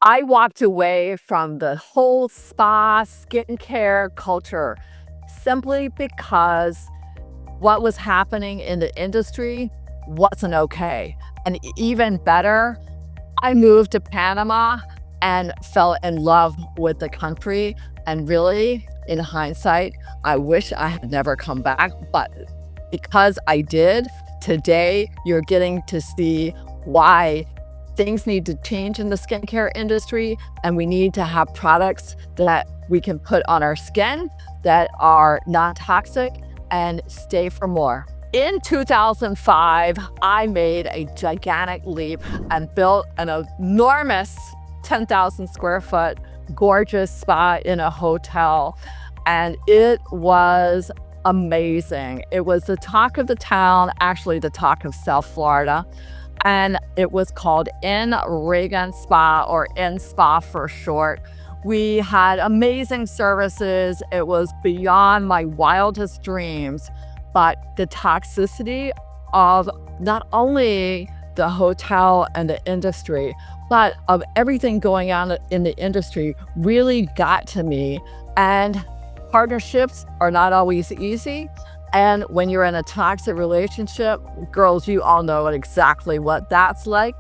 I walked away from the whole spa skincare culture simply because what was happening in the industry wasn't okay. And even better, I moved to Panama and fell in love with the country. And really, in hindsight, I wish I had never come back. But because I did, today you're getting to see why things need to change in the skincare industry, and we need to have products that we can put on our skin that are non-toxic and stay for more. In 2005, I made a gigantic leap and built an enormous 10,000 square foot gorgeous spa in a hotel, and it was amazing. It was the talk of the town, actually the talk of South Florida. And it was called Reagan Spa, or In Spa for short. We had amazing services. It was beyond my wildest dreams, but the toxicity of not only the hotel and the industry, but of everything going on in the industry really got to me. And partnerships are not always easy. And when you're in a toxic relationship, girls, you all know exactly what that's like.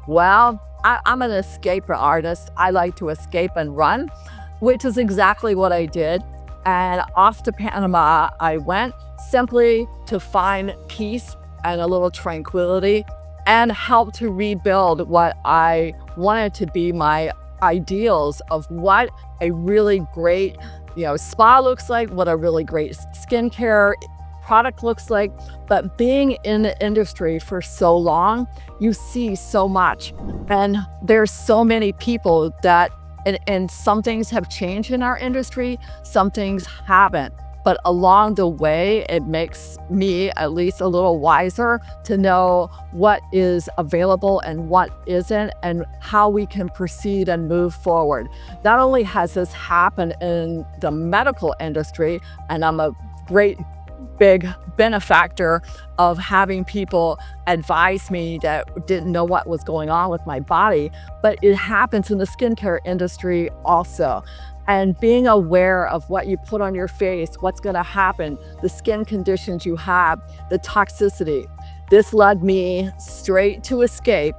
Well, I'm an escape artist. I like to escape and run, which is exactly what I did. And off to Panama I went, simply to find peace and a little tranquility and help to rebuild what I wanted to be my ideals of what a really great spa looks like, what a really great skincare product looks like. But being in the industry for so long, you see so much. And there's so many people that, and some things have changed in our industry, some things haven't. But along the way, it makes me at least a little wiser to know what is available and what isn't, and how we can proceed and move forward. Not only has this happened in the medical industry, and I'm a great big benefactor of having people advise me that didn't know what was going on with my body, but it happens in the skincare industry also. And being aware of what you put on your face, what's going to happen, the skin conditions you have, the toxicity. This led me straight to escape.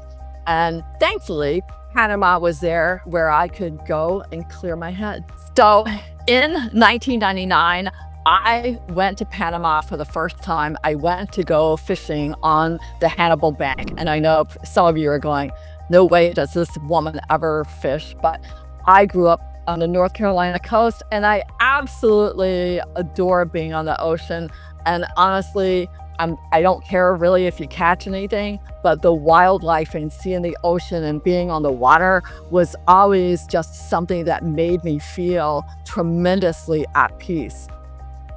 And thankfully, Panama was there where I could go and clear my head. So in 1999, I went to Panama for the first time. I went to go fishing on the Hannibal Bank. And I know some of you are going, no way does this woman ever fish. But I grew up on the North Carolina coast, and I absolutely adore being on the ocean. And honestly, I don't care really if you catch anything, but the wildlife and seeing the ocean and being on the water was always just something that made me feel tremendously at peace.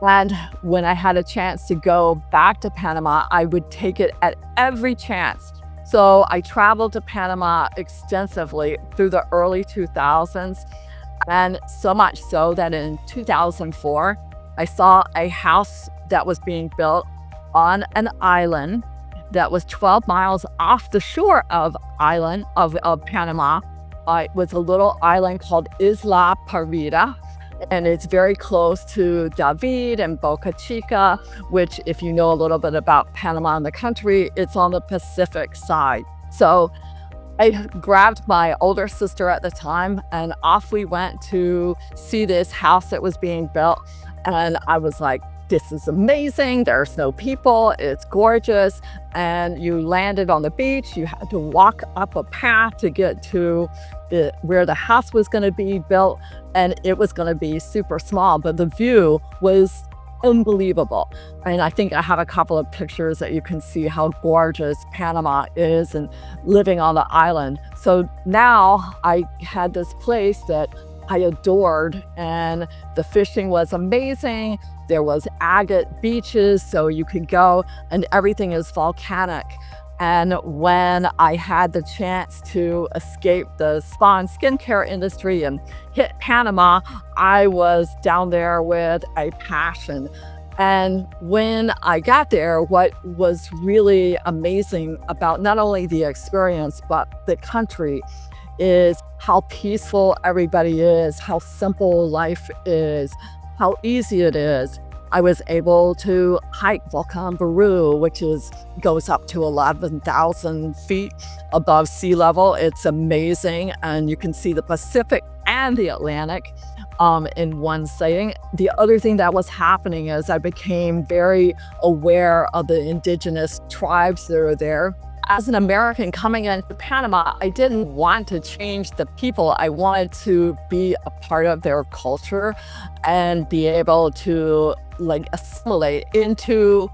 And when I had a chance to go back to Panama, I would take it at every chance. So I traveled to Panama extensively through the early 2000s. And so much so that in 2004, I saw a house that was being built on an island that was 12 miles off the shore of Panama. It was a little island called Isla Parida, and it's very close to David and Boca Chica, which, if you know a little bit about Panama and the country, it's on the Pacific side. So I grabbed my older sister at the time, and off we went to see this house that was being built. And I was like, this is amazing. There's no people. It's gorgeous. And you landed on the beach. You had to walk up a path to get to where the house was going to be built. And it was going to be super small, but the view was unbelievable. And I think I have a couple of pictures that you can see how gorgeous Panama is and living on the island. So now I had this place that I adored, and the fishing was amazing. There was agate beaches, so you could go, and everything is volcanic. And when I had the chance to escape the spa and skincare industry and hit Panama, I was down there with a passion. And when I got there, what was really amazing about not only the experience, but the country, is how peaceful everybody is, how simple life is, how easy it is. I was able to hike Volcan Baru, which goes up to 11,000 feet above sea level. It's amazing, and you can see the Pacific and the Atlantic in one sighting. The other thing that was happening is I became very aware of the indigenous tribes that are there. As an American coming into Panama, I didn't want to change the people. I wanted to be a part of their culture and be able to assimilate into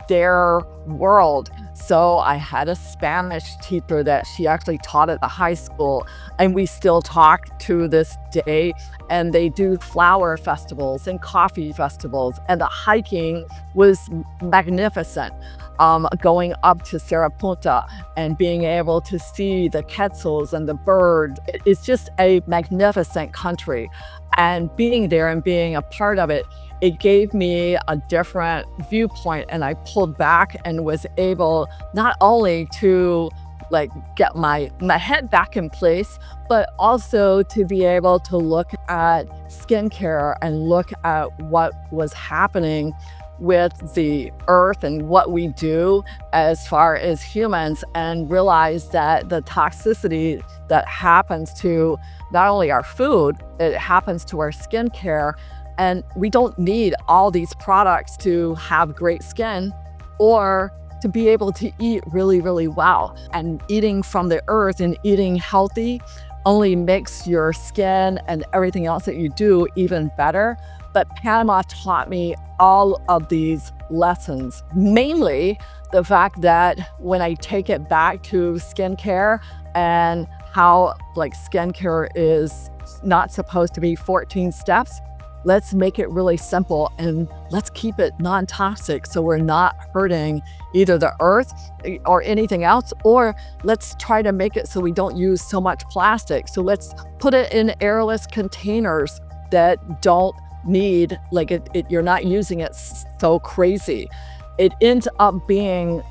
their world. So I had a Spanish teacher that she actually taught at the high school, and we still talk to this day. And they do flower festivals and coffee festivals, and the hiking was magnificent. Going up to Punta and being able to see the quetzals and the bird. It's just a magnificent country. And being there and being a part of it, it gave me a different viewpoint, and I pulled back and was able not only to get my head back in place, but also to be able to look at skincare and look at what was happening with the earth and what we do as far as humans, and realize that the toxicity that happens to not only our food, it happens to our skincare. And we don't need all these products to have great skin or to be able to eat really, really well. And eating from the earth and eating healthy only makes your skin and everything else that you do even better. But Panama taught me all of these lessons, mainly the fact that when I take it back to skincare and how skincare is not supposed to be 14 steps, let's make it really simple and let's keep it non-toxic so we're not hurting either the earth or anything else, or let's try to make it so we don't use so much plastic. So let's put it in airless containers that don't need you're not using it so crazy. It ends up being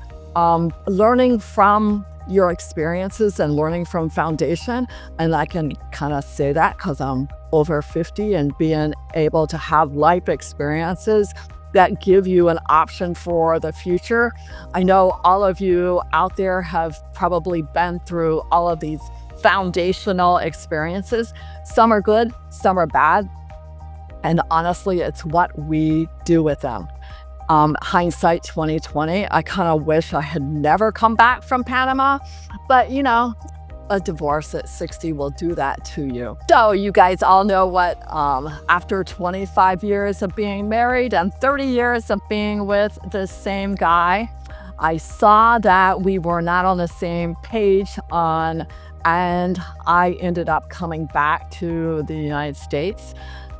learning from your experiences and learning from foundation. And I can kind of say that because I'm over 50 and being able to have life experiences that give you an option for the future. I know all of you out there have probably been through all of these foundational experiences. Some are good, some are bad. And honestly, it's what we do with them. Hindsight 2020, I kind of wish I had never come back from Panama, but a divorce at 60 will do that to you. So you guys all know what, after 25 years of being married and 30 years of being with the same guy, I saw that we were not on the same page and I ended up coming back to the United States.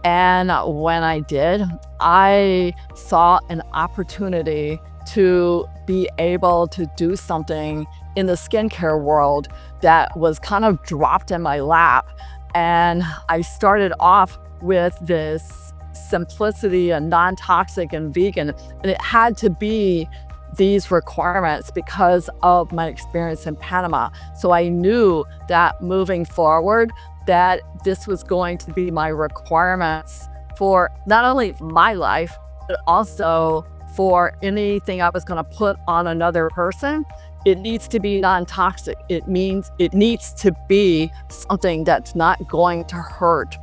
And when I did, I saw an opportunity to be able to do something in the skincare world that was kind of dropped in my lap. And I started off with this simplicity and non-toxic and vegan. And it had to be these requirements because of my experience in Panama. So I knew that moving forward, that this was going to be my requirements for not only my life, but also for anything I was going to put on another person. It needs to be non-toxic. It means it needs to be something that's not going to hurt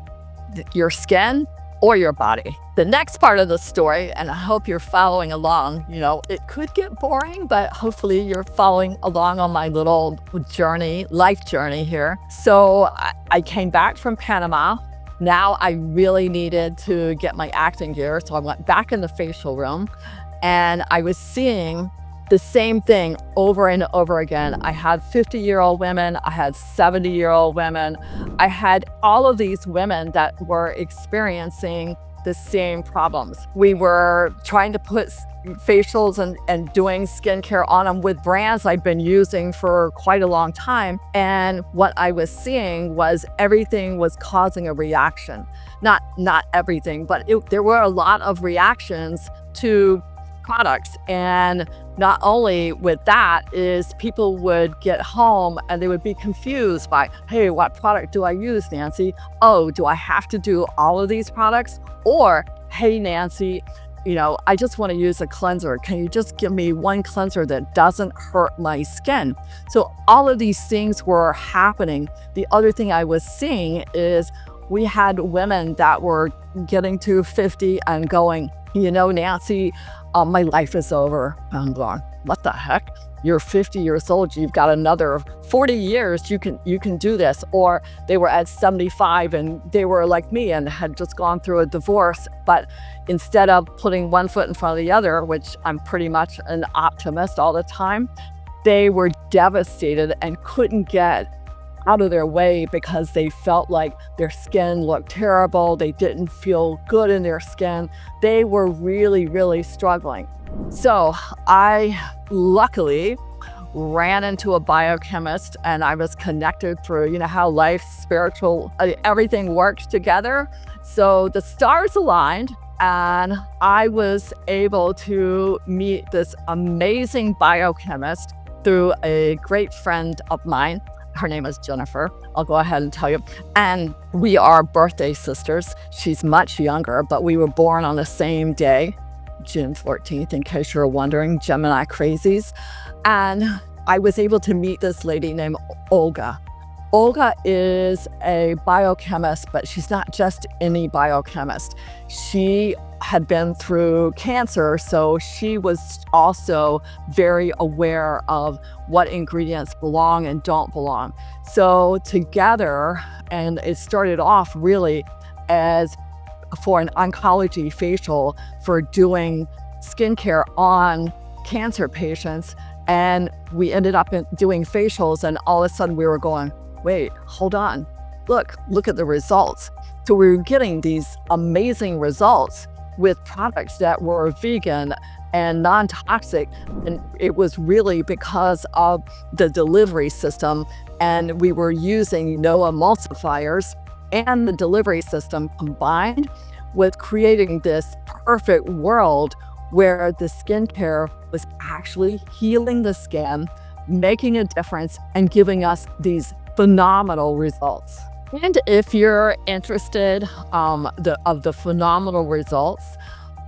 your skin or your body. The next part of the story, and I hope you're following along, it could get boring, but hopefully you're following along on my little life journey here. So I came back from Panama. Now I really needed to get my acting gear. So I went back in the facial room and I was seeing the same thing over and over again. I had 50-year-old women, I had 70-year-old women. I had all of these women that were experiencing the same problems. We were trying to put facials and doing skincare on them with brands I've been using for quite a long time. And what I was seeing was everything was causing a reaction. Not everything, but there were a lot of reactions to products. And not only with that is people would get home and they would be confused by, hey, what product do I use, Nancy? Oh, do I have to do all of these products? Or, hey, Nancy, I just want to use a cleanser. Can you just give me one cleanser that doesn't hurt my skin? So all of these things were happening. The other thing I was seeing is we had women that were getting to 50 and going, Nancy, my life is over. I'm going, what the heck? You're 50 years old. You've got another 40 years. You can do this. Or they were at 75 and they were like me and had just gone through a divorce. But instead of putting one foot in front of the other, which I'm pretty much an optimist all the time, they were devastated and couldn't get out of their way because they felt like their skin looked terrible. They didn't feel good in their skin. They were really, really struggling. So I luckily ran into a biochemist and I was connected through, how life, spiritual, everything works together. So the stars aligned and I was able to meet this amazing biochemist through a great friend of mine. Her name is Jennifer. I'll go ahead and tell you. And we are birthday sisters. She's much younger, but we were born on the same day, June 14th, in case you're wondering, Gemini crazies. And I was able to meet this lady named Olga. Olga is a biochemist, but she's not just any biochemist. She had been through cancer, so she was also very aware of what ingredients belong and don't belong. So together, and it started off really as for an oncology facial for doing skincare on cancer patients. And we ended up doing facials, and all of a sudden we were going, wait, hold on, look at the results. So we were getting these amazing results with products that were vegan and non-toxic. And it was really because of the delivery system. And we were using no emulsifiers and the delivery system combined with creating this perfect world where the skincare was actually healing the skin, making a difference, and giving us these phenomenal results. And if you're interested of the phenomenal results,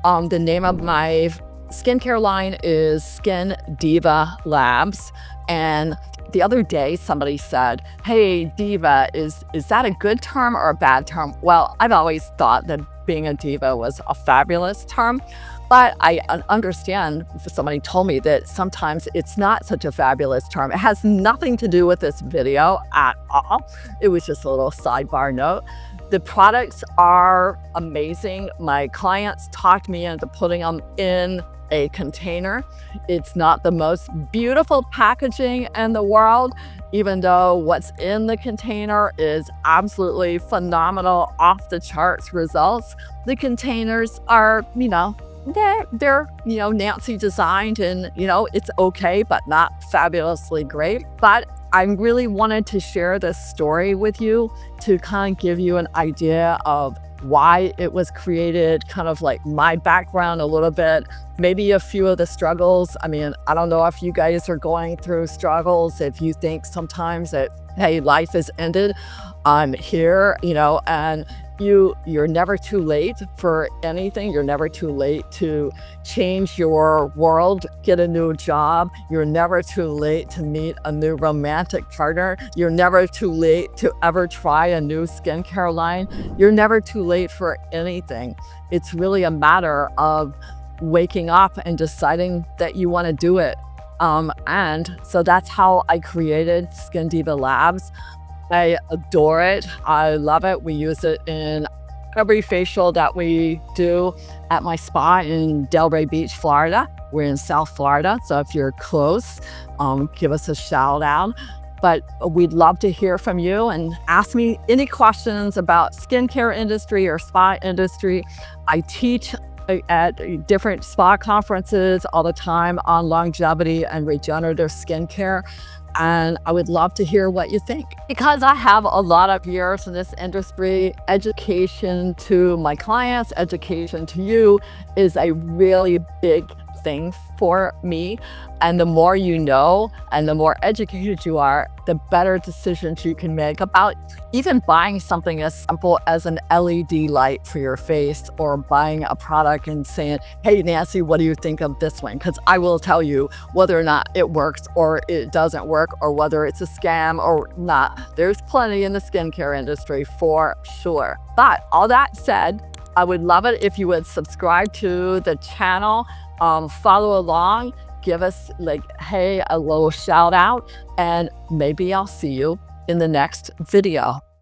the name of my skincare line is Skin Diva Labs. And the other day somebody said, hey, diva, is that a good term or a bad term? Well, I've always thought that being a diva was a fabulous term, but I understand if somebody told me that sometimes it's not such a fabulous term. It has nothing to do with this video at all. It was just a little sidebar note. The products are amazing. My clients talked me into putting them in a container. It's not the most beautiful packaging in the world, even though what's in the container is absolutely phenomenal, off the charts results. The containers are, they're Nancy designed, and it's okay, but not fabulously great. But I really wanted to share this story with you to kind of give you an idea of why it was created, kind of like my background a little bit, maybe a few of the struggles. I mean, I don't know if you guys are going through struggles, if you think sometimes that, hey, life is ended. I'm here, and you're never too late for anything. You're never too late to change your world, get a new job. You're never too late to meet a new romantic partner. You're never too late to ever try a new skincare line. You're never too late for anything. It's really a matter of waking up and deciding that you want to do it. And so that's how I created Skin Diva Labs. I adore it. I love it. We use it in every facial that we do at my spa in Delray Beach, Florida. We're in South Florida, so if you're close, give us a shout out. But we'd love to hear from you and ask me any questions about skincare industry or spa industry. I teach at different spa conferences all the time on longevity and regenerative skincare. And I would love to hear what you think. Because I have a lot of years in this industry, education to my clients, education to you is a really big thing for me. And the more you know and the more educated you are, the better decisions you can make about even buying something as simple as an LED light for your face, or buying a product and saying, hey, Nancy, what do you think of this one? Because I will tell you whether or not it works or it doesn't work, or whether it's a scam or not. There's plenty in the skincare industry for sure. But all that said, I would love it if you would subscribe to the channel, follow along, give us hey, a little shout out, and maybe I'll see you in the next video.